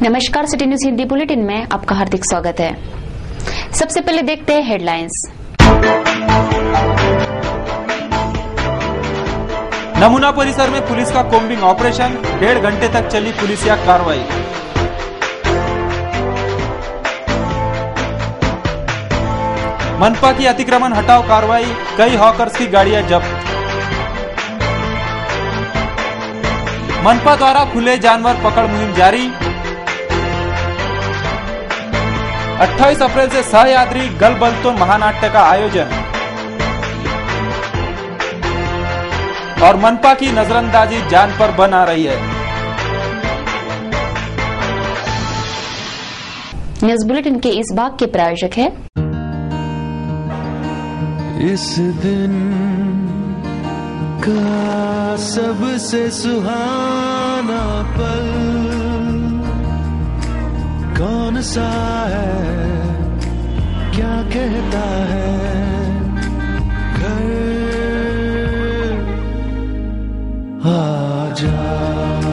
नमस्कार, city news Hindi bulletin में आपका हार्दिक स्वागत है। सबसे पहले देखते हैं हेडलाइंस। नमूना परिसर में पुलिस का कोम्बिंग ऑपरेशन, 1.5 घंटे तक चली पुलिसिया कार्रवाई। मनपा की अतिक्रमण हटाओ कार्रवाई, कई हॉकर्स की गाड़ियां जब्त। मनपा द्वारा खुले जानवर पकड़ मुहिम जारी। 28 अप्रैल से सहयात्री गलबलतोन महानाट्य का आयोजन। और मनपा की नजरअंदाजी जान पर बन आ रही है। न्यूज बुलेटिन के इस भाग के प्रायोजक है इस दिन का सबसे सुहाना पल कौन सा है, क्या कहता है घर आ जाओ।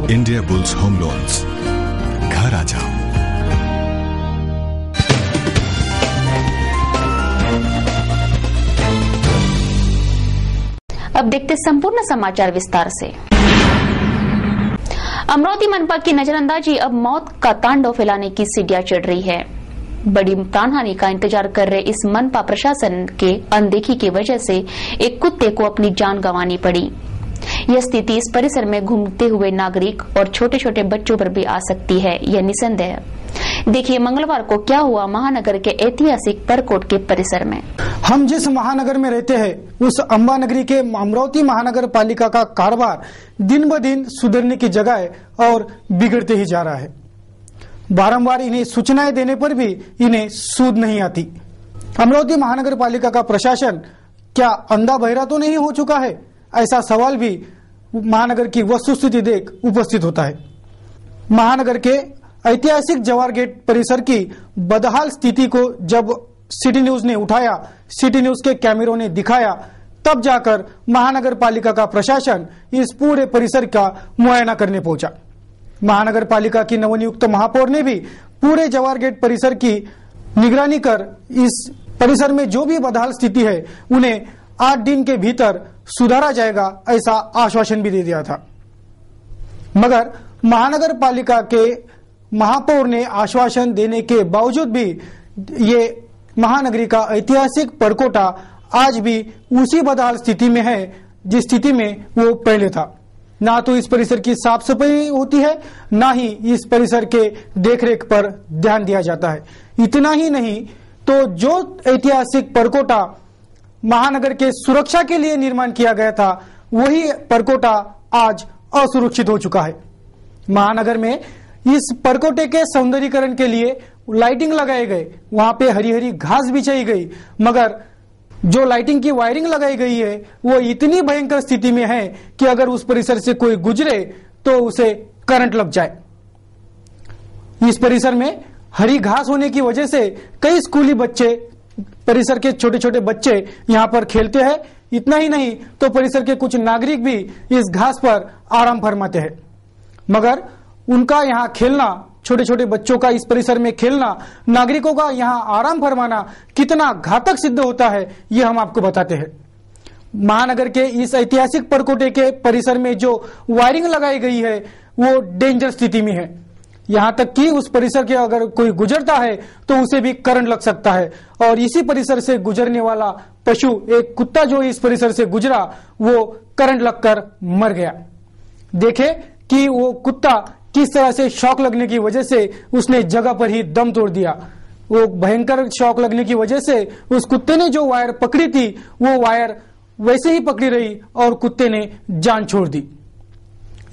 इंडिया बुल्स होम लोन्स, घर आ जाओ। अब देखते संपूर्ण समाचार विस्तार से। अमरावती मनपा की नजरअंदाजी अब मौत का तांडव फैलाने की सीढ़ियां चढ़ रही है। बड़ी प्राणहानि का इंतजार कर रहे इस मनपा प्रशासन के अनदेखी की वजह से एक कुत्ते को अपनी जान गंवानी पड़ी। यह स्थिति इस परिसर में घूमते हुए नागरिक और छोटे छोटे बच्चों पर भी आ सकती है, यह निसंदेह। देखिए मंगलवार को क्या हुआ महानगर के ऐतिहासिक परकोट के परिसर में। हम जिस महानगर में रहते हैं उस अम्बा नगरी के अमरावती महानगर पालिका का कारोबार दिन ब दिन सुधरने की जगह और बिगड़ते ही जा रहा है। बारंबार इन्हें सूचनाएं देने पर भी इन्हें सूद नहीं आती। अमरावती महानगर पालिका का प्रशासन क्या अंधा बहरा तो नहीं हो चुका है, ऐसा सवाल भी महानगर की वस्तुस्थिति देख उपस्थित होता है। महानगर के ऐतिहासिक जवाहर गेट परिसर की बदहाल स्थिति को जब सिटी न्यूज ने उठाया, सिटी न्यूज के कैमरों ने दिखाया, तब जाकर महानगर पालिका का प्रशासन इस पूरे परिसर का मुआयना करने पहुंचा। महानगर पालिका की नवनियुक्त महापौर ने भी पूरे जवाहर गेट परिसर की निगरानी कर इस परिसर में जो भी बदहाल स्थिति है उन्हें 8 दिन के भीतर सुधारा जाएगा, ऐसा आश्वासन भी दे दिया था। मगर महानगर पालिका के महापौर ने आश्वासन देने के बावजूद भी ये महानगरी का ऐतिहासिक परकोटा आज भी उसी बदहाल स्थिति में है जिस स्थिति में वो पहले था। ना तो इस परिसर की साफ सफाई होती है, ना ही इस परिसर के देखरेख पर ध्यान दिया जाता है। इतना ही नहीं तो जो ऐतिहासिक परकोटा महानगर के सुरक्षा के लिए निर्माण किया गया था वही परकोटा आज असुरक्षित हो चुका है। महानगर में इस परकोटे के सौंदर्यीकरण के लिए लाइटिंग लगाए गए, वहां पे हरी हरी घास बिछाई गई, मगर जो लाइटिंग की वायरिंग लगाई गई है वो इतनी भयंकर स्थिति में है कि अगर उस परिसर से कोई गुजरे तो उसे करंट लग जाए। इस परिसर में हरी घास होने की वजह से कई स्कूली बच्चे, परिसर के छोटे छोटे बच्चे यहाँ पर खेलते हैं। इतना ही नहीं तो परिसर के कुछ नागरिक भी इस घास पर आराम फरमाते हैं, मगर उनका यहाँ खेलना, छोटे छोटे बच्चों का इस परिसर में खेलना, नागरिकों का यहाँ आराम फरमाना कितना घातक सिद्ध होता है ये हम आपको बताते हैं। महानगर के इस ऐतिहासिक परकोटे के परिसर में जो वायरिंग लगाई गई है वो डेंजर स्थिति में है। यहाँ तक कि उस परिसर के अगर कोई गुजरता है तो उसे भी करंट लग सकता है। और इसी परिसर से गुजरने वाला पशु, एक कुत्ता जो इस परिसर से गुजरा, वो करंट लगकर मर गया। देखे कि वो कुत्ता किस तरह से शॉक लगने की वजह से उसने जगह पर ही दम तोड़ दिया। वो भयंकर शॉक लगने की वजह से उस कुत्ते ने जो वायर पकड़ी थी वो वायर वैसे ही पकड़ी रही और कुत्ते ने जान छोड़ दी।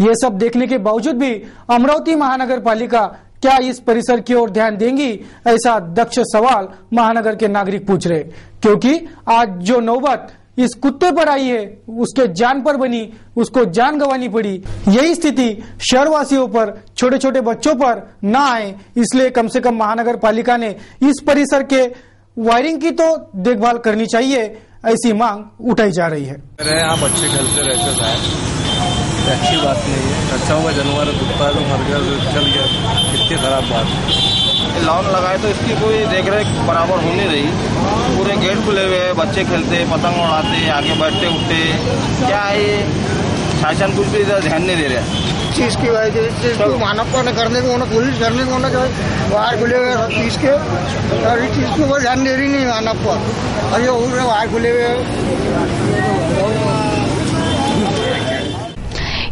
ये सब देखने के बावजूद भी अमरावती महानगर पालिका क्या इस परिसर की ओर ध्यान देंगी, ऐसा दक्ष सवाल महानगर के नागरिक पूछ रहे। क्योंकि आज जो नौबत इस कुत्ते पर आई है उसके जान पर बनी, उसको जान गंवानी पड़ी। यही स्थिति शहरवासियों पर, छोटे छोटे बच्चों पर ना आए, इसलिए कम से कम महानगर पालिका ने इस परिसर के वायरिंग की तो देखभाल करनी चाहिए, ऐसी मांग उठाई जा रही है। यहाँ बच्चे खेलते रहते हैं, अच्छी बात नहीं है। अच्छा हुआ जानवर कुत्ता जो मर गया जो चल गया, कितनी खराब बात है। लॉन लगाए तो इसकी कोई देख रेख बराबर हो नहीं रही। पूरे गेट खुले हुए हैं, बच्चे खेलते, पतंग उड़ाते, आगे बैठते उठते, क्या है ये शासन कुछ भी इधर ध्यान नहीं दे रहा। चीज की वजह से मानव को करने को पुलिस करने को जो बाहर खुले हुए सब चीज के सारी चीज के ऊपर ध्यान दे रही नहीं मानव को। और ये उड़ रहे बाहर खुले हुए।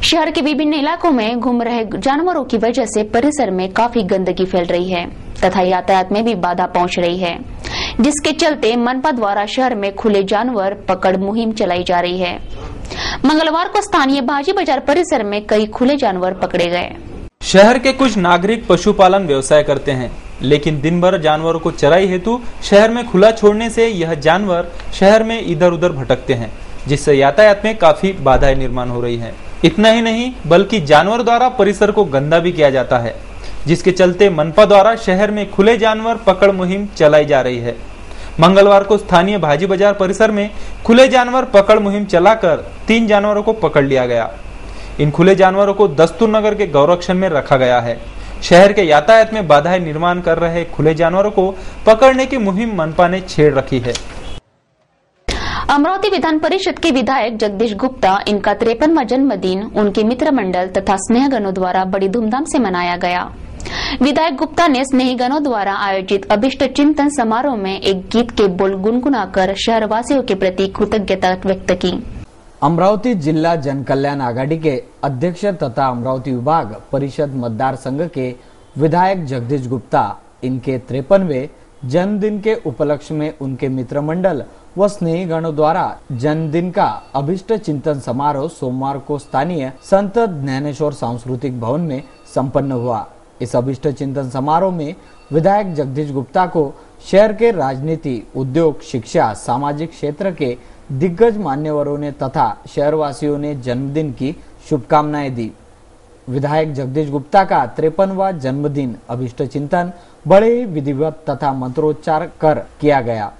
शहर के विभिन्न इलाकों में घूम रहे जानवरों की वजह से परिसर में काफी गंदगी फैल रही है तथा यातायात में भी बाधा पहुंच रही है, जिसके चलते मनपा द्वारा शहर में खुले जानवर पकड़ मुहिम चलाई जा रही है। मंगलवार को स्थानीय भाजी बाजार परिसर में कई खुले जानवर पकड़े गए। शहर के कुछ नागरिक पशुपालन व्यवसाय करते हैं, लेकिन दिन भर जानवरों को चराई हेतु शहर में खुला छोड़ने से यह जानवर शहर में इधर उधर भटकते हैं, जिससे यातायात में काफी बाधाएं निर्माण हो रही है। इतना ही नहीं बल्कि जानवर द्वारा परिसर को गंदा भी किया जाता है, जिसके चलते मनपा द्वारा शहर में खुले जानवर पकड़ मुहिम चलाई जा रही है। मंगलवार को स्थानीय भाजी बाजार परिसर में खुले जानवर पकड़ मुहिम चलाकर 3 जानवरों को पकड़ लिया गया। इन खुले जानवरों को दस्तूर नगर के गौरक्षण में रखा गया है। शहर के यातायात में बाधाएं निर्माण कर रहे खुले जानवरों को पकड़ने की मुहिम मनपा ने छेड़ रखी है। अमरावती विधान परिषद के विधायक जगदीश गुप्ता इनका 53वां जन्मदिन उनके मित्र मंडल तथा स्नेहगणों द्वारा बड़ी धूमधाम से मनाया गया। विधायक गुप्ता ने स्नेहीगणों द्वारा आयोजित अभिष्ट चिंतन समारोह में एक गीत के बोल गुनगुनाकर शहरवासियों के प्रति कृतज्ञता व्यक्त की। अमरावती जिला जन कल्याण आघाड़ी के अध्यक्ष तथा अमरावती विभाग परिषद मतदार संघ के विधायक जगदीश गुप्ता इनके 53वें जन्मदिन के उपलक्ष्य में उनके मित्र मंडल व स्नेहीगणों द्वारा जन्मदिन का अभिष्ट चिंतन समारोह सोमवार को स्थानीय संत ज्ञानेश्वर सांस्कृतिक भवन में संपन्न हुआ। इस अभिष्ट चिंतन समारोह में विधायक जगदीश गुप्ता को शहर के राजनीति, उद्योग, शिक्षा, सामाजिक क्षेत्र के दिग्गज मान्यवरों ने तथा शहरवासियों ने जन्मदिन की शुभकामनाएं दी। विधायक जगदीश गुप्ता का 53वां जन्मदिन अभिष्ट चिंतन बड़े ही विधिवत तथा मंत्रोच्चार कर किया गया।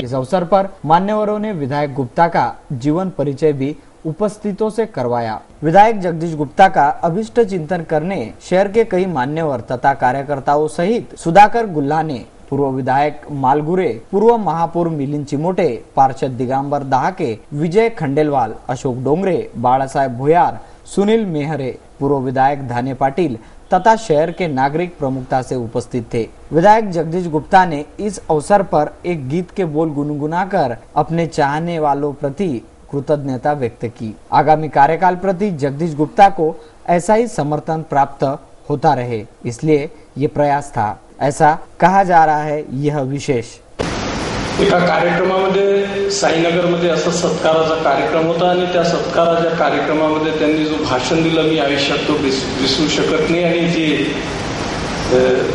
इस अवसर पर मान्यवरों ने विधायक गुप्ता का जीवन परिचय भी उपस्थितों से करवाया। विधायक जगदीश गुप्ता का अभिष्ट चिंतन करने शहर के कई मान्यवर तथा कार्यकर्ताओं सहित सुधाकर गुल्हाने, पूर्व विधायक मालगुरे, पूर्व महापौर मिलिंद चिमोटे, पार्षद दिगंबर दहाके, विजय खंडेलवाल, अशोक डोंगरे, बाळासाहेब भुयार, सुनील मेहरे, पूर्व विधायक धाने पाटिल तथा शहर के नागरिक प्रमुखता से उपस्थित थे। विधायक जगदीश गुप्ता ने इस अवसर पर एक गीत के बोल गुनगुनाकर अपने चाहने वालों प्रति कृतज्ञता व्यक्त की। आगामी कार्यकाल प्रति जगदीश गुप्ता को ऐसा ही समर्थन प्राप्त होता रहे, इसलिए ये प्रयास था, ऐसा कहा जा रहा है। यह विशेष एका कार्यक्रमामध्ये साईनगरमध्ये असा सत्काराचा कार्यक्रम होता आणि त्या सत्काराच्या कार्यक्रमामध्ये त्यांनी जो भाषण दिलं मी आयुष्यात तो विसरू शकत नाही आणि ती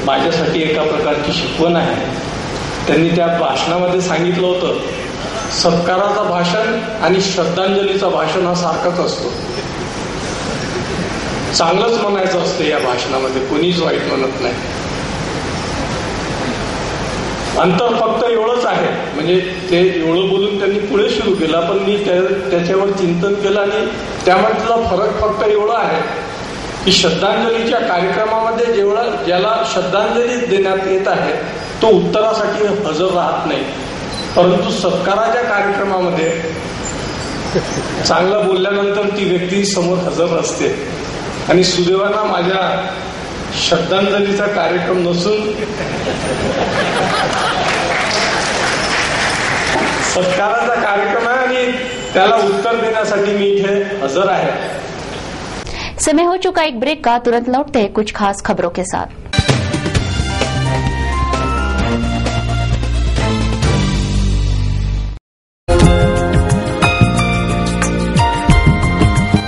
माझ्यासाठी एका प्रकारची शिकवण आहे। त्यांनी त्या भाषणामध्ये सांगितलं होतं, सत्काराचं भाषण आणि श्रद्धांजलीचं भाषण हा सारखाच असतो। चांगलंच म्हणायचं असतं या भाषणामध्ये, कोणीच वाईट म्हणत नाही। अंतर फक्त एवढंच आहे, म्हणजे ते एवढं बोलून त्यांनी पुढे सुरू केला, पण मी त्याच्यावर चिंतन केलं आणि त्यामधला फरक फक्त एवढा आहे की श्रद्धांजलीच्या कार्यक्रमामध्ये ज्याला श्रद्धांजली देण्यात येत आहे तो उत्तरासाठी हजर राहत नाही, परंतु सत्काराच्या कार्यक्रमामध्ये चांगलं बोलल्यानंतर ती व्यक्ती समोर हजर असते। आणि सुदैवाना माझ्या श्रद्धांजलीचा कार्यक्रम नसून सत्काराचा कार्यक्रम आहे आणि त्याला उत्तर देण्यासाठी मी इथे हजर आहे। समय हो चुका एक ब्रेक का, तुरंत लौटते हैं कुछ खास खबरों के साथ।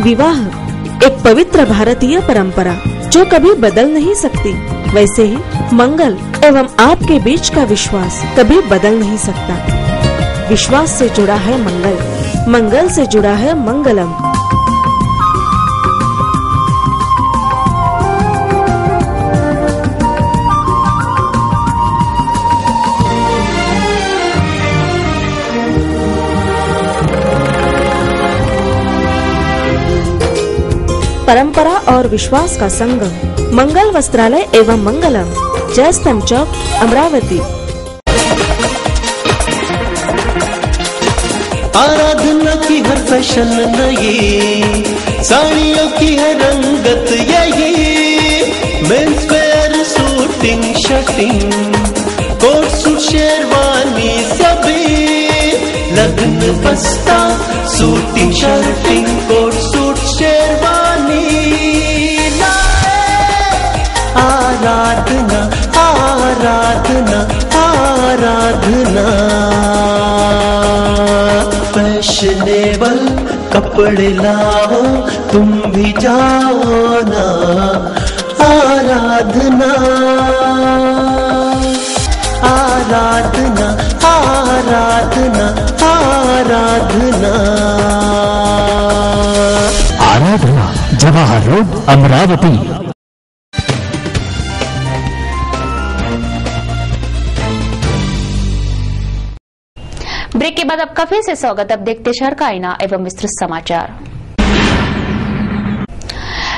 विवाह एक पवित्र भारतीय परंपरा जो कभी बदल नहीं सकती, वैसे ही मंगल एवं आपके बीच का विश्वास कभी बदल नहीं सकता। विश्वास से जुड़ा है मंगल, मंगल से जुड़ा है मंगलम। परंपरा और विश्वास का संगम, मंगल वस्त्रालय एवं मंगलम, जयस्तंभ चौक, अमरावती। आराधना की हर फैशन नई, साड़ियों की है रंगत यही। Men's wear suiting shirting, coat suit sherwani सभी, लगन बस्ता suiting shirting, coat suit sherwani. Aradhana Aradhana Aradhana, fashionable कपड़े लाओ, तुम भी जाओ ना। आराधना आराधना आराधना आराधना। आराधना जवाहर रोड, अमरावती। ब्रेक के बाद आपका फिर से स्वागत। अब देखते शहर का आईना एवं विस्तृत समाचार।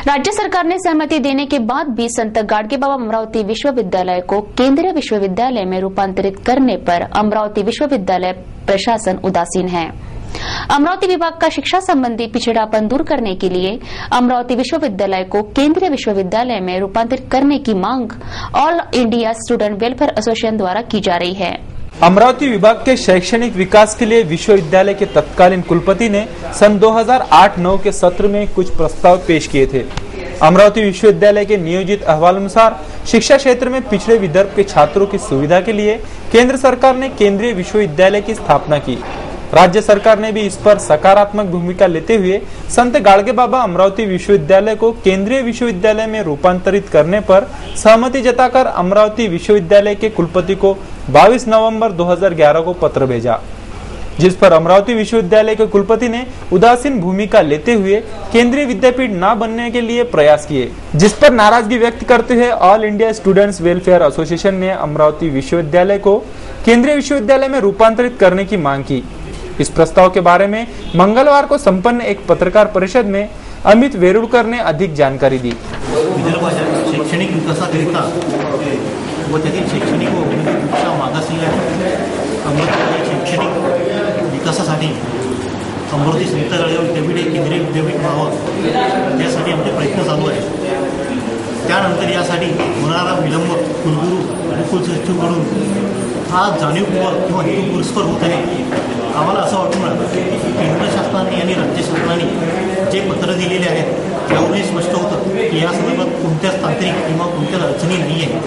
राज्य सरकार ने सहमति देने के बाद भी संत गाडगे बाबा अमरावती विश्वविद्यालय को केंद्रीय विश्वविद्यालय में रूपांतरित करने पर अमरावती विश्वविद्यालय प्रशासन उदासीन है। अमरावती विभाग का शिक्षा संबंधी पिछड़ापन दूर करने के लिए अमरावती विश्वविद्यालय को केंद्रीय विश्वविद्यालय में रूपांतरित करने की मांग all India student welfare association द्वारा की जा रही है। अमरावती विभाग के शैक्षणिक विकास के लिए विश्वविद्यालय के तत्कालीन कुलपति ने सन 2008-9 के सत्र में कुछ प्रस्ताव पेश किए थे। अमरावती विश्वविद्यालय के नियोजित अहवाल अनुसार शिक्षा क्षेत्र में पिछड़े विदर्भ के छात्रों की सुविधा के लिए केंद्र सरकार ने केंद्रीय विश्वविद्यालय की स्थापना की। राज्य सरकार ने भी इस पर सकारात्मक भूमिका लेते हुए संत गाडगे बाबा अमरावती विश्वविद्यालय को केंद्रीय विश्वविद्यालय में रूपांतरित करने पर सहमति जताकर अमरावती विश्वविद्यालय के कुलपति को 22 नवंबर 2011 को पत्र भेजा, जिस पर अमरावती विश्वविद्यालय के कुलपति ने उदासीन भूमिका लेते हुए केंद्रीय विद्यापीठ न बनने के लिए प्रयास किए, जिस पर नाराजगी व्यक्त करते हुए all India students welfare association ने अमरावती विश्वविद्यालय को केंद्रीय विश्वविद्यालय में रूपांतरित करने की मांग की। इस प्रस्ताव के बारे में मंगलवार को संपन्न एक पत्रकार परिषद में अमित वेरुळकर ने अधिक जानकारी दी। विदर्भाच्या शैक्षणिक विकासाकरिता व त्यातील शैक्षणिक व शिक्षा मागासलेल्या अमरावती शैक्षणिक विकासासाठी अमरावती संत गाडगे विद्यापीठ हे केंद्रीय विद्यापीठ व्हावं यासाठी आमचे प्रयत्न चालू आहेत। त्यानंतर यासाठी होणारा विलंब कुलगुरू आणि कुलसचिवांकडून हा जाणीवपूर्वक किंवा हेतुपुरस्पर होत आहे। आम्हाला असं वाटून राहिलं की केंद्र शासनाने आणि राज्य शासनाने जे पत्र दिलेले आहेत त्यामुळे स्पष्ट होतं की या संदर्भात कोणत्याच तांत्रिक किंवा कोणत्याच अडचणी नाही आहे।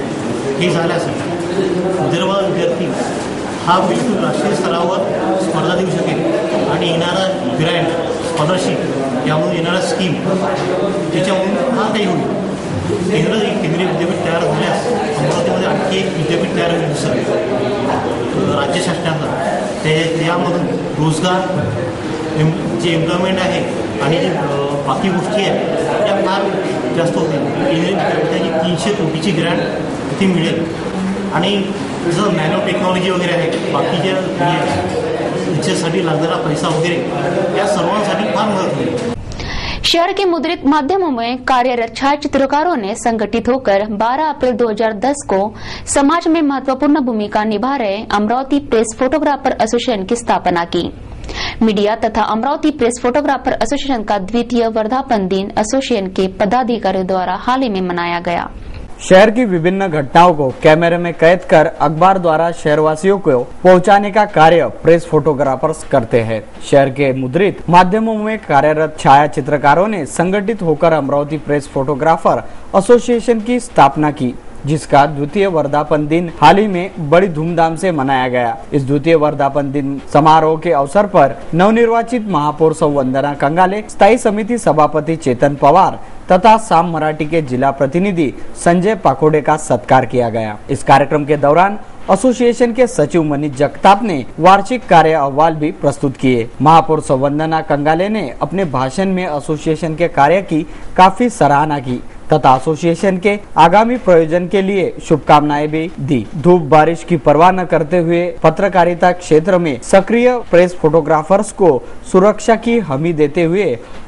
हे झाल्यास विदर्भ विद्यार्थी हा बिलकुल राष्ट्रीय स्तरावर स्पर्धा देऊ शकेल आणि येणारा ग्रँट स्कॉलरशिप यामधून येणारा स्कीम त्याच्यामधून हा काही होईल। केंद्रीय विद्यापीठ तयार झाल्यास अमरावतीमध्ये आणखी एक विद्यापीठ तयार होईल दुसरं राज्य शासनाचं, त्यामधून रोजगार जे एम्प्लॉयमेंट आहे आणि जे बाकी गोष्टी आहेत त्या फार जास्त होतील। केंद्रीय विद्यापीठाची 300 कोटीची ग्रँट तिथे मिळेल आणि जसं नॅनो टेक्नॉलॉजी वगैरे आहे बाकी जे त्याच्यासाठी लागणारा पैसा वगैरे या सर्वांसाठी फार मदत होईल। शहर के मुद्रित माध्यमों में कार्यरत छायाचित्रकारों ने संगठित होकर 12 अप्रैल 2010 को समाज में महत्वपूर्ण भूमिका निभा रहे अमरावती प्रेस फोटोग्राफर एसोसिएशन की स्थापना की। मीडिया तथा अमरावती प्रेस फोटोग्राफर एसोसिएशन का द्वितीय वर्धापन दिन एसोसिएशन के पदाधिकारियों द्वारा हाल ही में मनाया गया। शहर की विभिन्न घटनाओं को कैमरे में कैद कर अखबार द्वारा शहरवासियों को पहुंचाने का कार्य प्रेस फोटोग्राफर्स करते हैं। शहर के मुद्रित माध्यमों में कार्यरत छाया चित्रकारों ने संगठित होकर अमरावती प्रेस फोटोग्राफर एसोसिएशन की स्थापना की। जिसका द्वितीय वर्धापन दिन हाल ही में बड़ी धूमधाम से मनाया गया। इस द्वितीय वर्धापन दिन समारोह के अवसर पर नवनिर्वाचित महापौर सौ वंदना कंगाले, स्थायी समिति सभापति चेतन पवार तथा साम मराठी के जिला प्रतिनिधि संजय पाकोडे का सत्कार किया गया। इस कार्यक्रम के दौरान एसोसिएशन के सचिव मनीष जगताप ने वार्षिक कार्य अहवाल भी प्रस्तुत किए। महापौर सौ वंदना कंगाले ने अपने भाषण में एसोसिएशन के कार्य की काफी सराहना की तथा एसोसिएशन के आगामी प्रयोजन के लिए शुभकामनाएं भी दी। धूप बारिश की परवाह न करते हुए पत्रकारिता क्षेत्र में सक्रिय प्रेस फोटोग्राफर्स को सुरक्षा की हमी देते हुए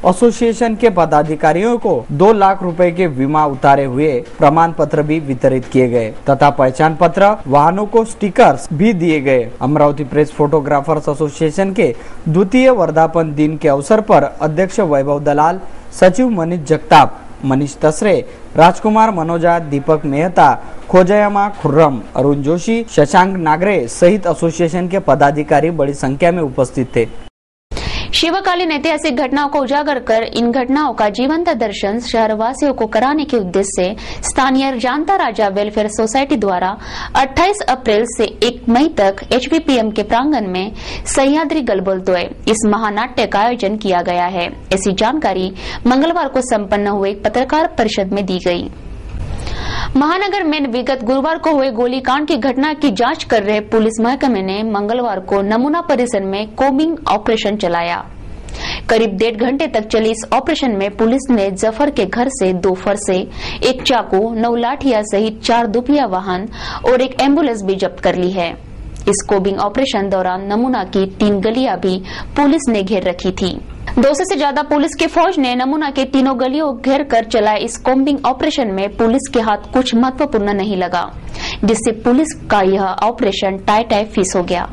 एसोसिएशन के पदाधिकारियों को 2 लाख रुपए के बीमा उतारे हुए प्रमाण पत्र भी वितरित किए गए तथा पहचान पत्र, वाहनों को स्टिकर्स भी दिए गए। अमरावती प्रेस फोटोग्राफर्स एसोसिएशन के द्वितीय वर्धापन दिन के अवसर पर अध्यक्ष वैभव दलाल, सचिव मनीष जगताप, मनीष तसरे, राजकुमार मनोजा, दीपक मेहता, खोजयामा खुर्रम, अरुण जोशी, शशांक नागरे सहित एसोसिएशन के पदाधिकारी बड़ी संख्या में उपस्थित थे। शिवकालीन ऐतिहासिक घटनाओं को उजागर कर इन घटनाओं का जीवंत दर्शन शहरवासियों को कराने के उद्देश्य से स्थानीय जानता राजा वेलफेयर सोसाइटी द्वारा 28 अप्रैल से 1 मई तक HPPM के प्रांगण में सह्याद्री गलबोलतोय इस महानाट्य का आयोजन किया गया है। ऐसी जानकारी मंगलवार को संपन्न हुए एक पत्रकार परिषद में दी गई। महानगर में विगत गुरुवार को हुए गोलीकांड की घटना की जांच कर रहे पुलिस महकमे ने मंगलवार को नमूना परिसर में कोबिंग ऑपरेशन चलाया। करीब 1.5 घंटे तक चली इस ऑपरेशन में पुलिस ने जफर के घर से 2 फरसे, 1 चाकू, 9 लाठियां सहित 4 दुपहिया वाहन और 1 एम्बुलेंस भी जब्त कर ली है। इस कोबिंग ऑपरेशन दौरान नमूना की 3 गलियां भी पुलिस ने घेर रखी थी। 200 से ज्यादा पुलिस की फौज ने नमूना के तीनों गलियों घेर कर चलाए इस कोम्बिंग ऑपरेशन में पुलिस के हाथ कुछ महत्वपूर्ण नहीं लगा, जिससे पुलिस का यह ऑपरेशन टाई फीस हो गया।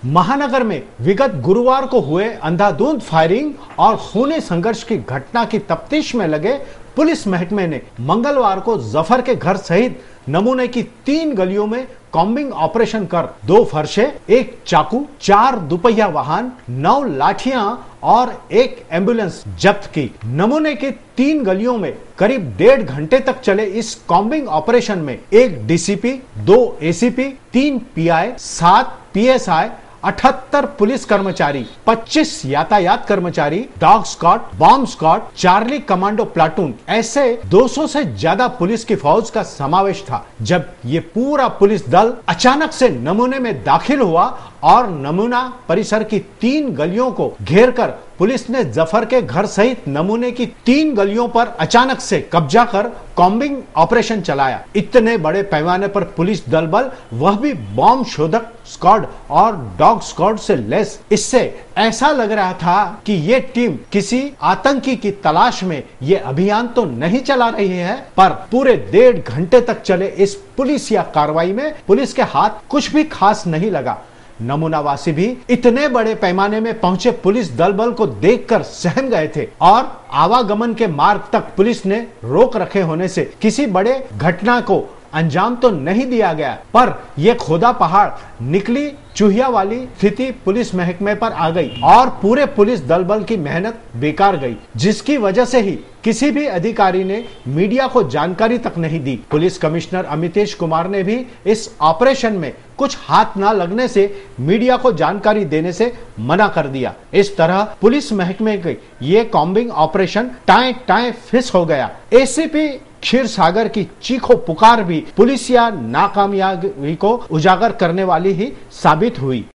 महानगर में विगत गुरुवार को हुए अंधाधुंध फायरिंग और खूनी संघर्ष की घटना की तफ्तीश में लगे पुलिस महकमे ने मंगलवार को जफर के घर सहित नमूने की 3 गलियों में कॉम्बिंग ऑपरेशन कर 2 फरशे, 1 चाकू, 4 दुपहिया वाहन, 9 लाठियां और 1 एम्बुलेंस जब्त की। नमूने के 3 गलियों में करीब 1.5 घंटे तक चले इस कॉम्बिंग ऑपरेशन में 1 DCP, 2 ACP, 3 PI, 7 PSI, 78 police कर्मचारी, 25 यातायात कर्मचारी, dog squad, bomb squad, Charlie commando platoon ऐसे 200 से ज्यादा पुलिस की फौज का समावेश था। जब ये पूरा पुलिस दल अचानक से नमूने में दाखिल हुआ और नमूना परिसर की 3 गलियों को घेरकर पुलिस ने जफर के घर सहित नमूने की 3 गलियों पर अचानक से कब्जा कर कॉम्बिंग ऑपरेशन चलाया। इतने बड़े पैमाने पर पुलिस दल बल, वह भी बॉम्ब शोधक स्क्वाड और डॉग स्क्वाड से लेस। इससे ऐसा लग रहा था कि ये टीम किसी आतंकी की तलाश में ये अभियान तो नहीं चला रही है, पर पूरे 1.5 घंटे तक चले इस पुलिस या कार्रवाई में पुलिस के हाथ कुछ भी खास नहीं लगा। नमूनावासी भी इतने बड़े पैमाने में पहुंचे पुलिस दल बल को देखकर सहम गए थे और आवागमन के मार्ग तक पुलिस ने रोक रखे होने से किसी बड़े घटना को अंजाम तो नहीं दिया गया, पर यह खोदा पहाड़ निकली चूहिया वाली स्थिति पुलिस महकमे पर आ गई और पूरे पुलिस दल बल की मेहनत बेकार गई, जिसकी वजह से ही किसी भी अधिकारी ने मीडिया को जानकारी तक नहीं दी। पुलिस कमिश्नर अमितेश कुमार ने भी इस ऑपरेशन में कुछ हाथ ना लगने से मीडिया को जानकारी देने से मना कर दिया। इस तरह पुलिस महकमे के ये कॉम्बिंग ऑपरेशन टाए फिस हो गया। ACP क्षीर सागर की चीखो पुकार भी पुलिस या नाकामयाबी को उजागर करने वाली ही साबित हुई।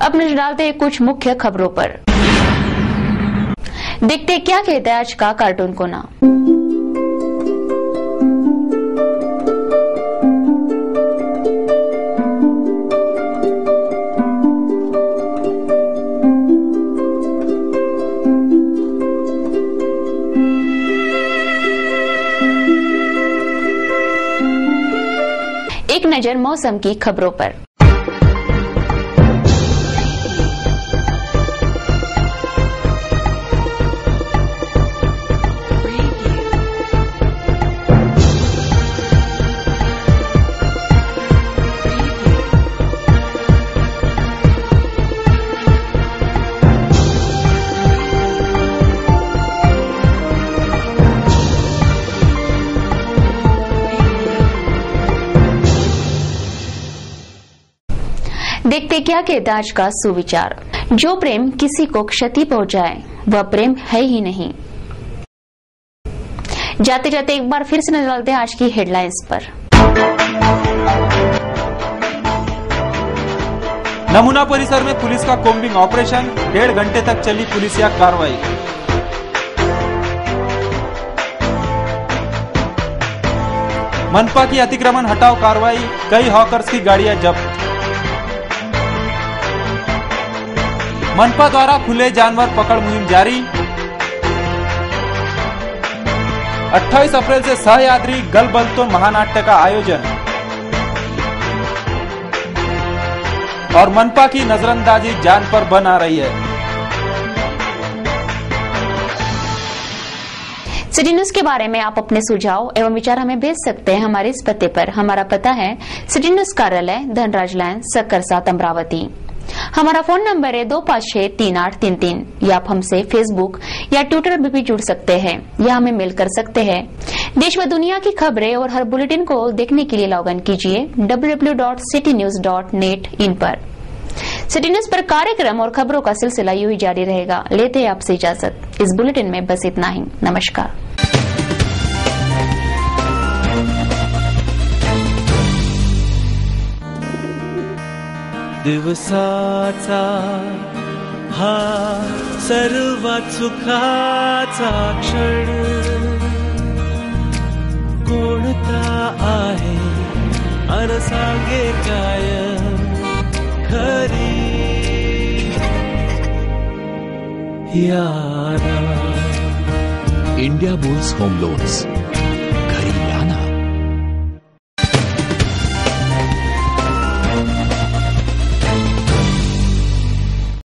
अब नजर डालते हैं कुछ मुख्य खबरों पर। देखते क्या कहता है आज का कार्टून कोना। एक नजर मौसम की खबरों पर। देखते क्या कहता आज का सुविचार, जो प्रेम किसी को क्षति पहुंचाए वह प्रेम है ही नहीं। जाते जाते एक बार फिर से नजर डालते हैं आज की हेडलाइंस पर। नमूना परिसर में पुलिस का कोम्बिंग ऑपरेशन, 1.5 घंटे तक चली पुलिसिया कार्रवाई। मनपा की अतिक्रमण हटाओ कार्रवाई, कई हॉकर्स की गाड़ियां जब्त। मनपा द्वारा खुले जानवर पकड़ मुहिम जारी। 28 अप्रैल से सहयाद्री गलबलतो महानाट्य का आयोजन। और मनपा की नजरअंदाजी जान पर बन आ रही है। सिटी न्यूज के बारे में आप अपने सुझाव एवं विचार हमें भेज सकते हैं हमारे इस पते पर। हमारा पता है सिटी न्यूज कार्यालय, धनराज लाइन, सक्कर 7, अमरावती। हमारा फोन नंबर है 25638333। या आप हमसे फेसबुक या ट्विटर पर भी जुड़ सकते हैं या हमें मेल कर सकते हैं। देश व दुनिया की खबरें और हर बुलेटिन को देखने के लिए लॉग इन कीजिए www.citynews.net इन पर। सिटी न्यूज पर कार्यक्रम और खबरों का सिलसिला यूं ही जारी रहेगा। लेते हैं आपसे इजाजत। इस बुलेटिन में बस इतना ही। नमस्कार। दिवसाचा हा सर्वात सुखाचा क्षण कोणता आहे अन सांगे काय खरी यारा। India bulls home loans,